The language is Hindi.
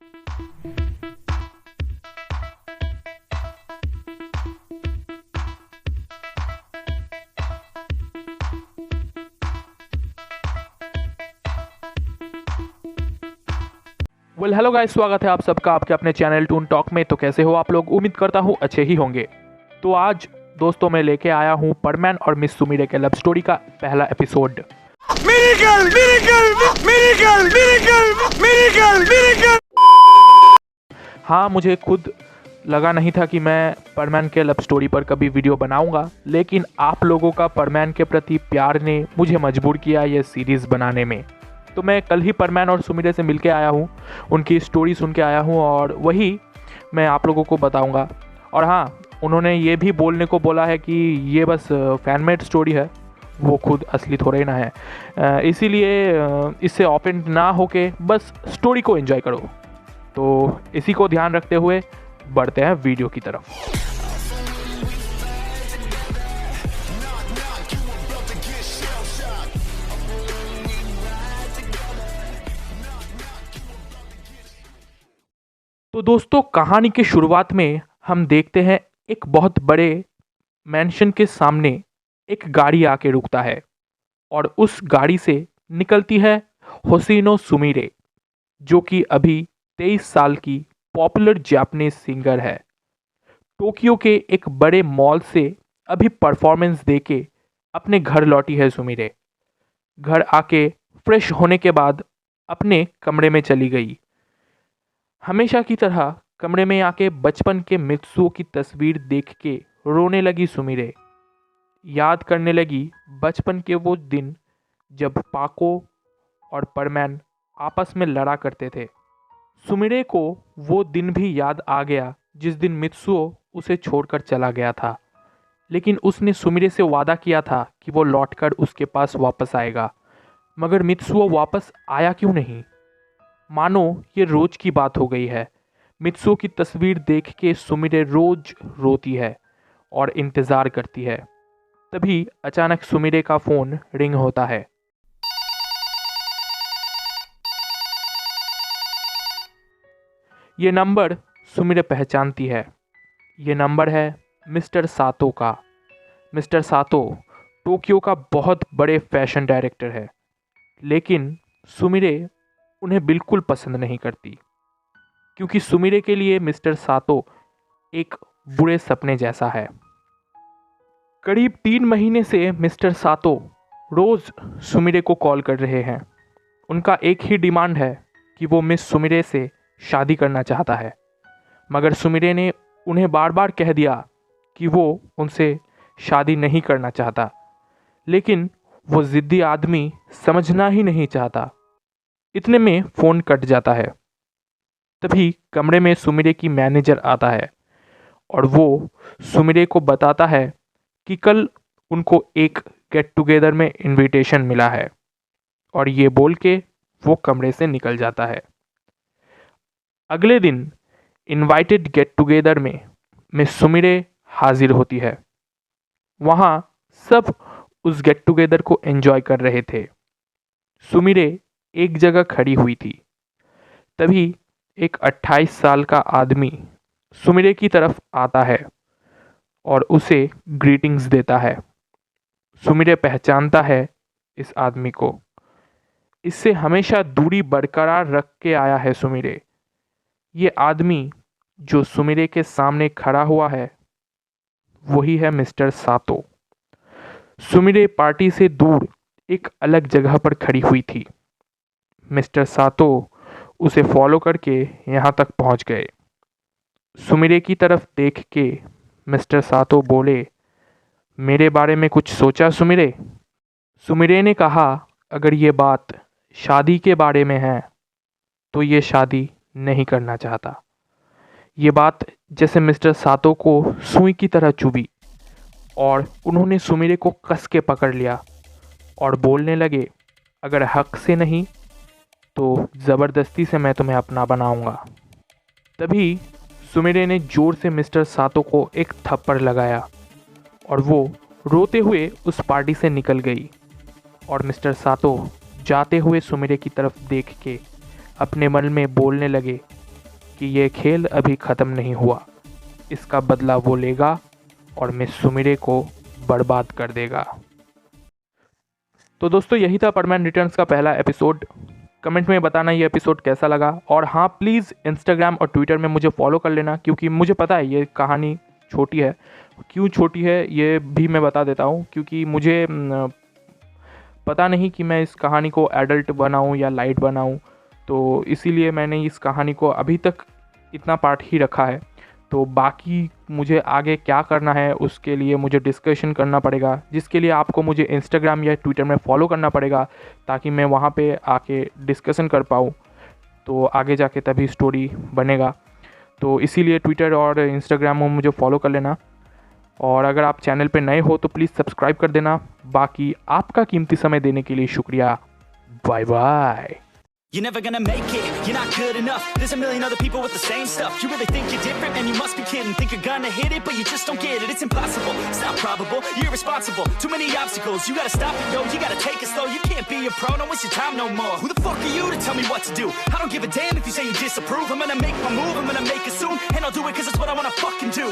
हेलो गाइस, स्वागत है आप सबका आपके अपने चैनल टून टॉक में। तो कैसे हो आप लोग? उम्मीद करता हूँ अच्छे ही होंगे। तो आज दोस्तों मैं लेके आया हूँ परमैन और मिस सुमिरे के लव स्टोरी का पहला एपिसोड। हाँ, मुझे खुद लगा नहीं था कि मैं परमैन के लव स्टोरी पर कभी वीडियो बनाऊंगा, लेकिन आप लोगों का परमैन के प्रति प्यार ने मुझे मजबूर किया ये सीरीज़ बनाने में। तो मैं कल ही परमैन और सुमिरे से मिलके आया हूँ, उनकी स्टोरी सुन के आया हूँ और वही मैं आप लोगों को बताऊँगा। और हाँ, उन्होंने ये भी बोलने को बोला है कि ये बस फैनमेड स्टोरी है, वो खुद असली थोड़े ना है, इसीलिए इससे ऑफेंड ना होके बस स्टोरी को एंजॉय करो। तो इसी को ध्यान रखते हुए बढ़ते हैं वीडियो की तरफ। तो दोस्तों, कहानी की शुरुआत में हम देखते हैं एक बहुत बड़े मैंशन के सामने एक गाड़ी आके रुकता है और उस गाड़ी से निकलती है होसिनो सुमिरे, जो कि अभी 23 साल की पॉपुलर जापानीज सिंगर है। टोक्यो के एक बड़े मॉल से अभी परफॉर्मेंस देके अपने घर लौटी है सुमिरे। घर आके फ्रेश होने के बाद अपने कमरे में चली गई। हमेशा की तरह कमरे में आके बचपन के मित्सुओ की तस्वीर देख के रोने लगी सुमिरे। याद करने लगी बचपन के वो दिन जब पाको और परमैन आपस में लड़ा करते थे। सुमिरे को वो दिन भी याद आ गया जिस दिन मित्सुओ उसे छोड़कर चला गया था, लेकिन उसने सुमिरे से वादा किया था कि वो लौटकर उसके पास वापस आएगा। मगर मित्सुओ वापस आया क्यों नहीं? मानो ये रोज की बात हो गई है। मित्सुओ की तस्वीर देख के सुमिरे रोज रोती है और इंतज़ार करती है। तभी अचानक सुमिरे का फ़ोन रिंग होता है। ये नंबर सुमिरे पहचानती है। ये नंबर है मिस्टर सातो का। मिस्टर सातो टोक्यो का बहुत बड़े फैशन डायरेक्टर है, लेकिन सुमिरे उन्हें बिल्कुल पसंद नहीं करती, क्योंकि सुमिरे के लिए मिस्टर सातो एक बुरे सपने जैसा है। करीब 3 महीने से मिस्टर सातो रोज़ सुमिरे को कॉल कर रहे हैं। उनका एक ही डिमांड है कि वो मिस सुमिरे से शादी करना चाहता है, मगर सुमिरे ने उन्हें बार बार कह दिया कि वो उनसे शादी नहीं करना चाहता, लेकिन वो ज़िद्दी आदमी समझना ही नहीं चाहता। इतने में फ़ोन कट जाता है। तभी कमरे में सुमिरे की मैनेजर आता है और वो सुमिरे को बताता है कि कल उनको एक गेट टुगेदर में इनविटेशन मिला है, और ये बोल के वो कमरे से निकल जाता है। अगले दिन इनवाइटेड गेट टुगेदर में मिस सुमिरे हाजिर होती है। वहाँ सब उस गेट टुगेदर को एंजॉय कर रहे थे। सुमिरे एक जगह खड़ी हुई थी। तभी एक 28 साल का आदमी सुमिरे की तरफ आता है और उसे ग्रीटिंग्स देता है। सुमिरे पहचानता है इस आदमी को। इससे हमेशा दूरी बरकरार रख के आया है सुमिरे। ये आदमी जो सुमिरे के सामने खड़ा हुआ है वही है मिस्टर सातो। सुमिरे पार्टी से दूर एक अलग जगह पर खड़ी हुई थी। मिस्टर सातो उसे फॉलो करके यहाँ तक पहुँच गए। सुमिरे की तरफ देख के मिस्टर सातो बोले, मेरे बारे में कुछ सोचा सुमिरे? सुमिरे ने कहा, अगर ये बात शादी के बारे में है तो ये शादी नहीं करना चाहता। ये बात जैसे मिस्टर सातो को सुई की तरह चुभी और उन्होंने सुमिरे को कस के पकड़ लिया और बोलने लगे, अगर हक से नहीं तो ज़बरदस्ती से मैं तुम्हें अपना बनाऊंगा। तभी सुमिरे ने ज़ोर से मिस्टर सातो को एक थप्पड़ लगाया और वो रोते हुए उस पार्टी से निकल गई। और मिस्टर सातो जाते हुए सुमिरे की तरफ देख के अपने मन में बोलने लगे कि ये खेल अभी ख़त्म नहीं हुआ, इसका बदला वो लेगा और मिस सुमिरे को बर्बाद कर देगा। तो दोस्तों यही था परमैन रिटर्न्स का पहला एपिसोड। कमेंट में बताना ये एपिसोड कैसा लगा, और हाँ प्लीज़ इंस्टाग्राम और ट्विटर में मुझे फॉलो कर लेना, क्योंकि मुझे पता है ये कहानी छोटी है। क्यों छोटी है ये भी मैं बता देता हूँ, क्योंकि मुझे पता नहीं कि मैं इस कहानी को एडल्ट बनाऊँ या लाइट बनाऊँ, तो इसीलिए मैंने इस कहानी को अभी तक इतना पार्ट ही रखा है। तो बाकी मुझे आगे क्या करना है उसके लिए मुझे डिस्कशन करना पड़ेगा, जिसके लिए आपको मुझे इंस्टाग्राम या ट्विटर में फॉलो करना पड़ेगा, ताकि मैं वहाँ पे आके डिस्कशन कर पाऊँ, तो आगे जाके तभी स्टोरी बनेगा। तो इसीलिए ट्विटर और इंस्टाग्राम में मुझे फॉलो कर लेना, और अगर आप चैनल पे नए हो तो प्लीज़ सब्सक्राइब कर देना। बाकी आपका कीमती समय देने के लिए शुक्रिया। Bye bye. You're never gonna make it, you're not good enough. There's a million other people with the same stuff. You really think you're different, man, you must be kidding. Think you're gonna hit it, but you just don't get it. It's impossible, it's not probable, you're irresponsible. Too many obstacles, you gotta stop it, yo. You gotta take it slow, you can't be a pro, don't waste your time no more. Who the fuck are you to tell me what to do? I don't give a damn if you say you disapprove. I'm gonna make my move, I'm gonna make it soon. And I'll do it cause it's what I wanna fucking do.